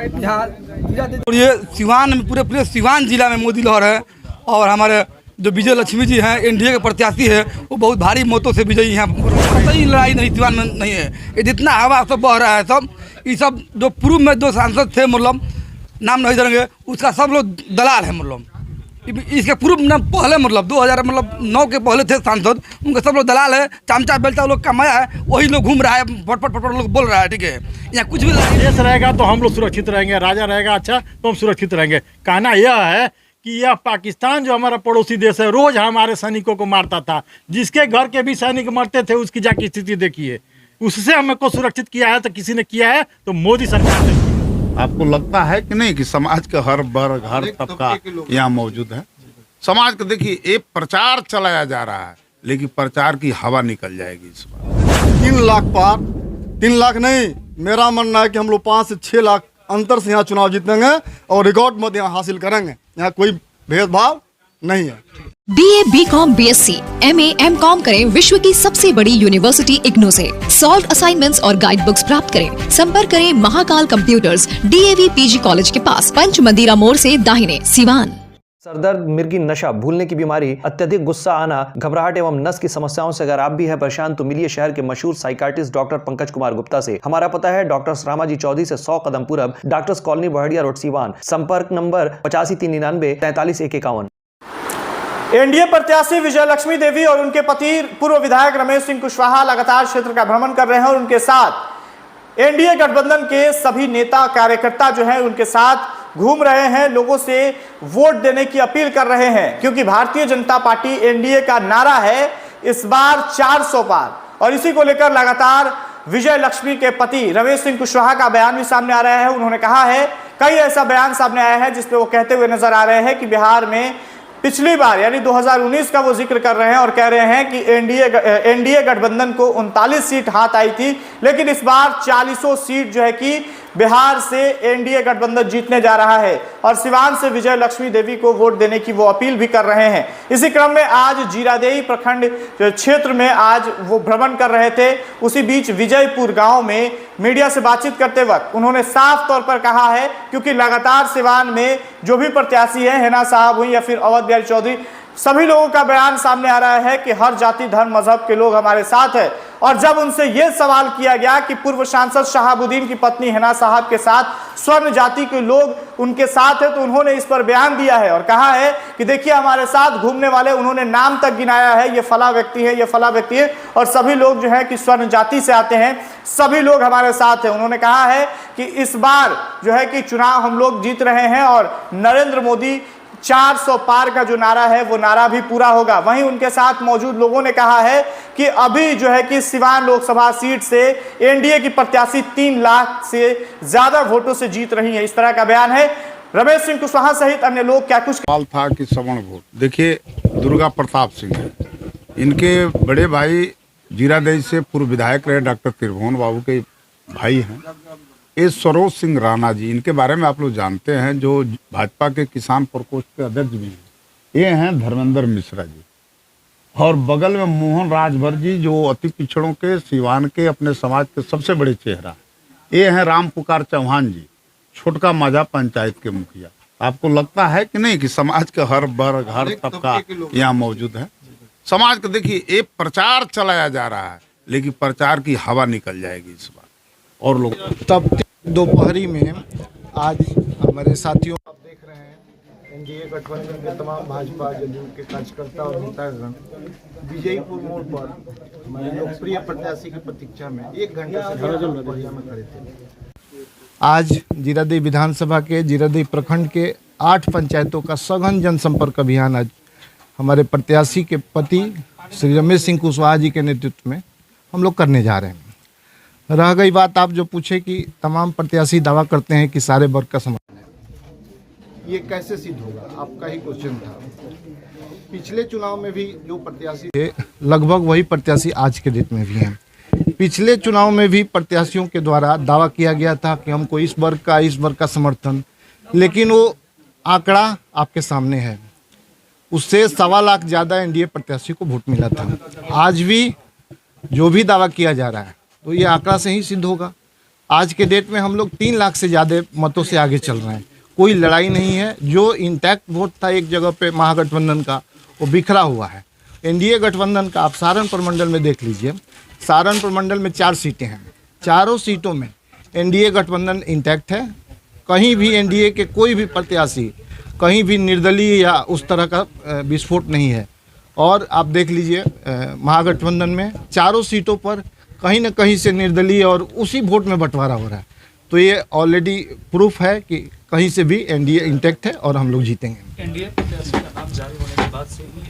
यहाँ ये सिवान में पूरे सिवान जिला में मोदी लहर है। और हमारे जो विजय लक्ष्मी जी हैं एनडीए के प्रत्याशी है, वो बहुत भारी मतों से विजयी हैं। सही लड़ाई नहीं सिवान में नहीं है। ये जितना हवा सब बह रहा है, सब ये सब जो पूर्व में जो सांसद थे, मतलब नाम नहीं जानेंगे, उसका सब लोग दलाल है। मतलब इसके पूर्व न पहले मतलब 2009 के पहले थे सांसद, उनके सब लोग दलाल है। चामचा बेलचा लोग कमाया है, वही लोग घूम रहा है, फटफट लोग बोल रहा है। ठीक है, यहाँ कुछ भी देश रहेगा तो हम लोग सुरक्षित रहेंगे, राजा रहेगा अच्छा तो हम सुरक्षित रहेंगे। कहना यह है कि यह पाकिस्तान जो हमारा पड़ोसी देश है, रोज हमारे सैनिकों को मारता था। जिसके घर के भी सैनिक मरते थे, उसकी जाकी स्थिति देखिए। उससे हमको सुरक्षित किया है तो किसी ने किया है तो मोदी सरकार ने। आपको लगता है कि नहीं कि समाज का हर वर्ग हर तबका यहाँ मौजूद है? समाज का देखिए, एक प्रचार चलाया जा रहा है, लेकिन प्रचार की हवा निकल जाएगी इस बार। 3 लाख पार, 3 लाख नहीं, मेरा मानना है कि हम लोग 5 से 6 लाख अंतर से यहाँ चुनाव जीतेंगे और रिकॉर्ड मत यहाँ हासिल करेंगे। यहाँ कोई भेदभाव नहीं है। BA, BCom, BSc, MA, MCom करें विश्व की सबसे बड़ी यूनिवर्सिटी इग्नू से। सॉल्व असाइनमेंट्स और गाइड बुक्स प्राप्त करें। संपर्क करें Mahakal computers, DAV PG college के पास, पंच मंदिरा मोड़ से दाहिने, सिवान। सरदर्द, मिर्गी, नशा, भूलने की बीमारी, अत्यधिक गुस्सा आना, घबराहट एवं नस की समस्याओं से अगर आप भी हैं परेशान तो मिलिए शहर के मशहूर साइकाट्रिस्ट डॉक्टर पंकज कुमार गुप्ता से। हमारा पता है डॉक्टर रामाजी चौधरी से 100 कदम पूरब, doctors colony Bahadiya road, Siwan. संपर्क नंबर 85 399 43 151। एनडीए प्रत्याशी विजय लक्ष्मी देवी और उनके पति पूर्व विधायक रमेश सिंह कुशवाहा लगातार क्षेत्र का भ्रमण कर रहे हैं और उनके साथ एनडीए गठबंधन के सभी नेता कार्यकर्ता जो हैं उनके साथ घूम रहे हैं, लोगों से वोट देने की अपील कर रहे हैं। क्योंकि भारतीय जनता पार्टी एनडीए का नारा है इस बार 400 पार, और इसी को लेकर लगातार विजय लक्ष्मी के पति रमेश सिंह कुशवाहा का बयान भी सामने आ रहा है। उन्होंने कहा है, कई ऐसा बयान सामने आया है जिसपे वो कहते हुए नजर आ रहे हैं कि बिहार में पिछली बार यानी 2019 का वो जिक्र कर रहे हैं और कह रहे हैं कि एनडीए गठबंधन को 39 सीट हाथ आई थी, लेकिन इस बार 40 सीट जो है कि बिहार से एनडीए गठबंधन जीतने जा रहा है। और सिवान से विजय लक्ष्मी देवी को वोट देने की वो अपील भी कर रहे हैं। इसी क्रम में आज जीरादेई प्रखंड क्षेत्र में आज वो भ्रमण कर रहे थे। उसी बीच विजयपुर गांव में मीडिया से बातचीत करते वक्त उन्होंने साफ तौर पर कहा है, क्योंकि लगातार सिवान में जो भी प्रत्याशी हैं, हिना साहब हुई या फिर अवध बिहारी चौधरी, सभी लोगों का बयान सामने आ रहा है कि हर जाति धर्म मजहब के लोग हमारे साथ हैं। और जब उनसे यह सवाल किया गया कि पूर्व सांसद शहाबुद्दीन की पत्नी हिना साहब के साथ स्वर्ण जाति के लोग उनके साथ है, तो उन्होंने इस पर बयान दिया है और कहा है कि देखिए हमारे साथ घूमने वाले, उन्होंने नाम तक गिनाया है, ये फला व्यक्ति है, ये फला व्यक्ति है, और सभी लोग जो है कि स्वर्ण जाति से आते हैं, सभी लोग हमारे साथ हैं। उन्होंने कहा है कि इस बार जो है कि चुनाव हम लोग जीत रहे हैं और नरेंद्र मोदी 400 पार का जो नारा है वो नारा भी पूरा होगा। वहीं उनके साथ मौजूद लोगों ने कहा है कि अभी जो है कि सिवान लोकसभा सीट से एनडीए की प्रत्याशी 3 लाख से ज्यादा वोटों से जीत रही है। इस तरह का बयान है। रमेश सिंह कुशवाहा सहित अन्य लोग क्या कुछ सवाल था कि श्रवण वोट। देखिए, दुर्गा प्रताप सिंह है, इनके बड़े भाई जीरादेई से पूर्व विधायक रहे डॉक्टर त्रिभुवन बाबू के भाई हैं। ये सरोज सिंह राणा जी, इनके बारे में आप लोग जानते हैं, जो भाजपा के किसान प्रकोष्ठ के अध्यक्ष भी हैं। ये हैं धर्मेंद्र मिश्रा जी, और बगल में मोहन राजभर जी, जो अति पिछड़ों के सिवान के अपने समाज के सबसे बड़े चेहरा। ये हैं राम पुकार चौहान जी, छोटका माझा पंचायत के मुखिया। आपको लगता है कि नहीं कि समाज का हर वर्ग हर तबका यहाँ मौजूद है? समाज का देखिए, एक प्रचार चलाया जा रहा है, लेकिन प्रचार की हवा निकल जाएगी इस बार। और लोग तब दोपहरी में आज हमारे साथियों, आप देख रहे हैं एनडीए गठबंधन के तमाम भाजपा जदयू के कार्यकर्ता और नेतागण विजयपुर मोड़ पर हमारे लोकप्रिय प्रत्याशी की प्रतीक्षा में 1 घंटे से बढ़िया में खड़े थे। आज जीरादेई विधानसभा के जीरादेई प्रखंड के 8 पंचायतों का सघन जनसंपर्क अभियान आज हमारे प्रत्याशी के पति श्री रमेश सिंह कुशवाहा जी के नेतृत्व में हम लोग करने जा रहे हैं। रह गई बात, आप जो पूछे कि तमाम प्रत्याशी दावा करते हैं कि सारे वर्ग का समर्थन है, ये कैसे सिद्ध होगा, आपका ही क्वेश्चन था। पिछले चुनाव में भी जो प्रत्याशी थे, लगभग वही प्रत्याशी आज के डेट में भी हैं। पिछले चुनाव में भी प्रत्याशियों के द्वारा दावा किया गया था कि हमको इस वर्ग का समर्थन, लेकिन वो आंकड़ा आपके सामने है, उससे 1.25 लाख ज़्यादा एनडीए प्रत्याशी को वोट मिला था। आज भी जो भी दावा किया जा रहा है तो ये आंकड़ा से ही सिद्ध होगा। आज के डेट में हम लोग 3 लाख से ज़्यादा मतों से आगे चल रहे हैं। कोई लड़ाई नहीं है। जो इंटैक्ट वोट था एक जगह पे महागठबंधन का, वो बिखरा हुआ है। एनडीए गठबंधन का आप सहारनपुर मंडल में देख लीजिए। सहारनपुर मंडल में 4 सीटें हैं, चारों सीटों में एनडीए गठबंधन इंटैक्ट है। कहीं भी एनडीए के कोई भी प्रत्याशी कहीं भी निर्दलीय या उस तरह का विस्फोट नहीं है। और आप देख लीजिए महागठबंधन में चारों सीटों पर कहीं न कहीं से निर्दलीय और उसी वोट में बंटवारा हो रहा है। तो ये ऑलरेडी प्रूफ है कि कहीं से भी एनडीए इंटैक्ट है और हम लोग जीतेंगे। एनडीए प्रत्याशी का नाम जारी होने के बाद से ही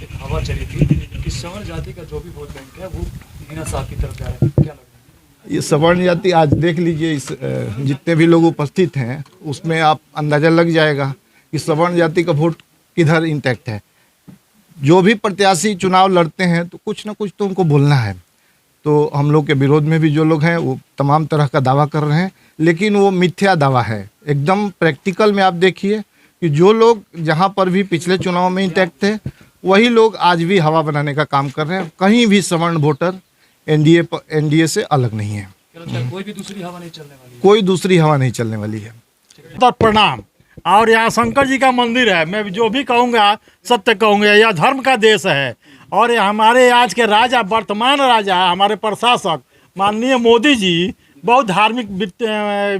एक हवा चली थी कि सवर्ण जाति का जो भी वोट बैंक है वो हिना साहब की तरफ जा रहा है, क्या लगता है? ये सवर्ण जाति आज देख लीजिए, इस जितने भी लोग उपस्थित हैं उसमें आप अंदाज़ा लग जाएगा कि सवर्ण जाति का वोट किधर इंटैक्ट है। जो भी प्रत्याशी चुनाव लड़ते हैं तो कुछ ना कुछ तो उनको बोलना है। तो हम लोग के विरोध में भी जो लोग हैं वो तमाम तरह का दावा कर रहे हैं, लेकिन वो मिथ्या दावा है। एकदम प्रैक्टिकल में आप देखिए कि जो लोग जहाँ पर भी पिछले चुनाव में इंटैक्ट थे वही लोग आज भी हवा बनाने का काम कर रहे हैं। कहीं भी सवर्ण वोटर एनडीए से अलग नहीं है। कोई भी दूसरी हवा नहीं चलने वाली है। कोई दूसरी हवा नहीं चलने वाली है। तो प्रणाम। और यहाँ शंकर जी का मंदिर है। मैं जो भी कहूँगा सत्य कहूँगा। यह धर्म का देश है और ये हमारे आज के राजा, वर्तमान राजा, हमारे प्रशासक माननीय मोदी जी बहुत धार्मिक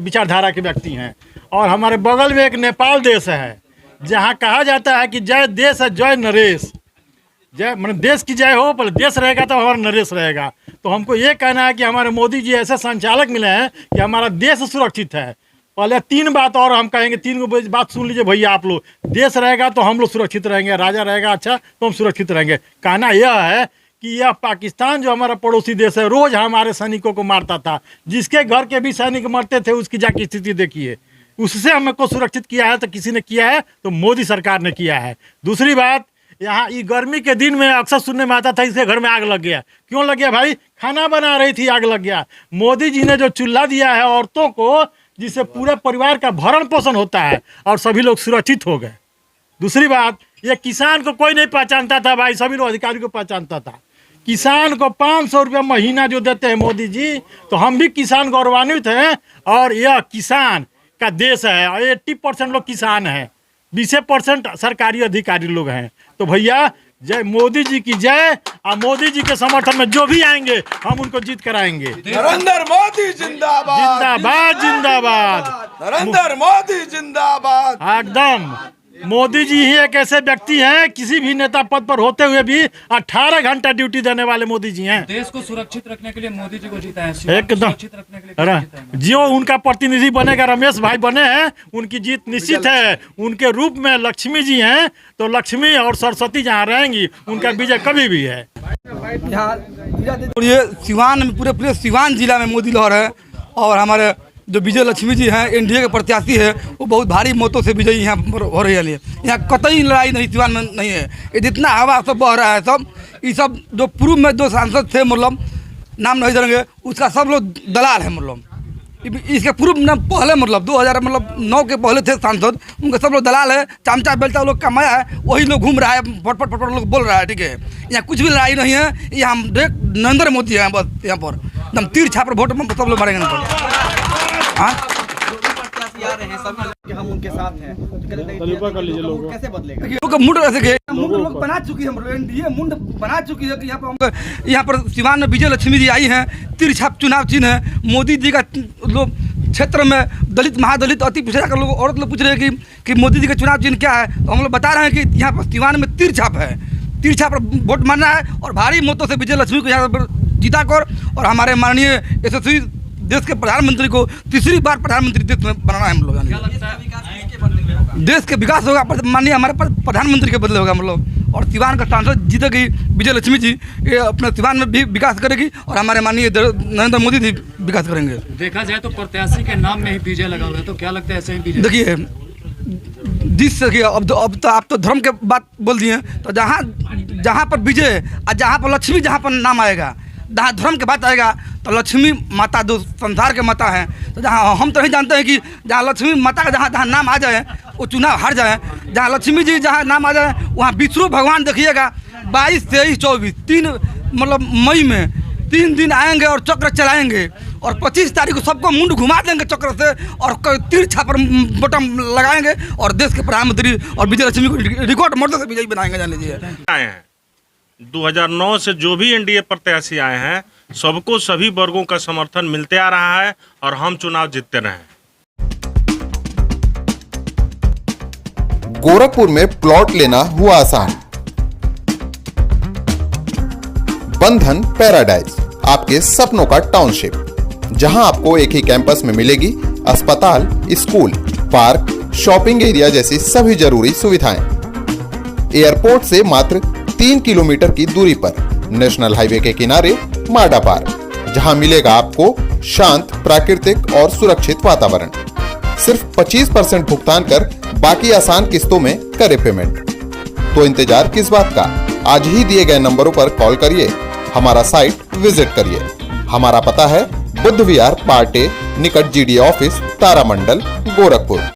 विचारधारा के व्यक्ति हैं। और हमारे बगल में एक नेपाल देश है जहाँ कहा जाता है कि जय देश है जय नरेश। जय मतलब देश की जय हो, पर देश रहेगा तो हमारा नरेश रहेगा। तो हमको ये कहना है कि हमारे मोदी जी ऐसे संचालक मिले हैं कि हमारा देश सुरक्षित है। पहले 3 बात और हम कहेंगे, 3 बात सुन लीजिए भैया आप लोग। देश रहेगा तो हम लोग सुरक्षित रहेंगे, राजा रहेगा अच्छा तो हम सुरक्षित रहेंगे। कहना यह है कि यह पाकिस्तान जो हमारा पड़ोसी देश है रोज़ हमारे सैनिकों को मारता था। जिसके घर के भी सैनिक मरते थे उसकी जाके स्थिति देखिए। उससे हमको सुरक्षित किया है तो किसी ने किया है तो मोदी सरकार ने किया है। दूसरी बात, यहाँ ये गर्मी के दिन में अक्सर सुनने में आता था इसके घर में आग लग गया। क्यों लग गया भाई? खाना बना रही थी आग लग गया। मोदी जी ने जो चूल्हा दिया है औरतों को, जिससे पूरे परिवार का भरण पोषण होता है और सभी लोग सुरक्षित हो गए। दूसरी बात, ये किसान को कोई नहीं पहचानता था भाई, सभी लोग अधिकारी को पहचानता था। किसान को 500 रुपया महीना जो देते हैं मोदी जी, तो हम भी किसान गौरवान्वित हैं। और यह किसान का देश है और 80% लोग किसान हैं, 20% सरकारी अधिकारी लोग हैं। तो भैया जय मोदी जी की जय। और मोदी जी के समर्थन में जो भी आएंगे हम उनको जीत कराएंगे। नरेंद्र मोदी जिंदाबाद, जिंदाबाद जिंदाबाद, नरेंद्र मोदी जिंदाबाद। एकदम मोदी जी ही एक ऐसे व्यक्ति हैं, किसी भी नेता पद पर होते हुए भी 18 घंटा ड्यूटी देने वाले मोदी जी हैं। देश को सुरक्षित रखने के लिए मोदी जी को जीता है। एकदम सुरक्षित रखने के लिए जीता है। जो उनका प्रतिनिधि बनेगा, रमेश भाई बने हैं, उनकी जीत निश्चित है। उनके रूप में लक्ष्मी जी हैं, तो लक्ष्मी और सरस्वती जहाँ रहेंगी उनका विजय कभी भी है। यहाँ ये सिवान में पूरे सिवान जिला में मोदी लहर है। और हमारे जो विजय लक्ष्मी जी हैं एनडीए के प्रत्याशी है, वो बहुत भारी मतों से विजयी यहाँ हो रही है। यहाँ कतई लड़ाई नहीं सिवान में नहीं है। ये जितना हवा सब बह रहा है, सब ये सब जो पूर्व में 2 सांसद थे, मतलब नाम नहीं जानेंगे, उसका सब लोग दलाल है। मतलब इसके पूर्व ना पहले मतलब 2009 के पहले थे सांसद, उनके सब लोग दलाल है। चामचा बेलचा लोग कमाया है, वही लोग घूम रहा है, फटफट लोग बोल रहा है। ठीक है, यहाँ कुछ भी लड़ाई नहीं है। यहाँ नरेंद्र मोदी है बस। यहाँ पर एकदम तीर छाप वोट में सब लोग मारेंगे। हम उनके साथ हैं, कैसे बदलेगा? मुंड ऐसे लोग बना चुकी है, एनडीए मुंड बना चुकी है कि यहाँ पर सिवान में विजय लक्ष्मी जी आई हैं। तिरछाप चुनाव चिन्ह है। मोदी जी का लोग क्षेत्र में दलित, महादलित, अति पिछड़ा कर लोग, औरत लोग पूछ रहे हैं कि मोदी जी का चुनाव चिन्ह क्या है। तो हम लोग बता रहे हैं कि यहाँ पर सिवान में तिरछाप है। तिरछाप पर वोट मारना है और भारी मतों से विजय लक्ष्मी को यहाँ पर जीता कर और हमारे माननीय यशस्वी देश के प्रधानमंत्री को 3री बार प्रधानमंत्री देश में बनाना है। हम लोग देश के विकास होगा, माननीय हमारे प्रधानमंत्री के बदले होगा। मतलब और सिवान का सांसद जीतेगी विजय लक्ष्मी जी, ये अपने सिवान में भी विकास करेगी और हमारे माननीय नरेंद्र मोदी जी विकास करेंगे। देखा जाए तो प्रत्याशी के नाम में ही विजय लगा हुआ है, तो क्या लगता है ऐसे ही विजय? देखिए अब तो आप तो धर्म के बात बोल दिए, तो जहाँ पर विजय और जहाँ पर लक्ष्मी, जहाँ पर नाम आएगा, जहाँ धर्म के बात आएगा तो लक्ष्मी माता जो संसार के माता हैं। तो जहाँ हम तो नहीं जानते हैं कि जहाँ लक्ष्मी माता का जहाँ नाम आ जाए वो चुनाव हार जाए। जहाँ लक्ष्मी जी जहाँ नाम आ जाए वहाँ विष्णु भगवान देखिएगा 22, 23, 24 3 मतलब मई में 3 दिन आएंगे और चक्र चलाएंगे। और 25 तारीख को सबको मुंड घुमा देंगे चक्र से और तीर छापर बटन लगाएंगे और देश के प्रधानमंत्री और विजय लक्ष्मी को रिकॉर्ड मर्द से विजयी बनाएंगे। जान लीजिए आए हैं 2009 से जो भी एनडीए प्रत्याशी आए हैं सबको सभी वर्गों का समर्थन मिलते आ रहा है और हम चुनाव जीतते रहे। गोरखपुर में प्लॉट लेना हुआ आसान। बंधन पैराडाइज आपके सपनों का टाउनशिप, जहां आपको एक ही कैंपस में मिलेगी अस्पताल, स्कूल, पार्क, शॉपिंग एरिया जैसी सभी जरूरी सुविधाएं। एयरपोर्ट से मात्र 3 किलोमीटर की दूरी पर नेशनल हाईवे के किनारे माडा पार्क, जहां मिलेगा आपको शांत, प्राकृतिक और सुरक्षित वातावरण। सिर्फ 25% भुगतान कर बाकी आसान किस्तों में करे पेमेंट। तो इंतजार किस बात का, आज ही दिए गए नंबरों पर कॉल करिए, हमारा साइट विजिट करिए। हमारा पता है बुद्ध विहार पार्टे निकट जीडी ऑफिस, तारामंडल, गोरखपुर।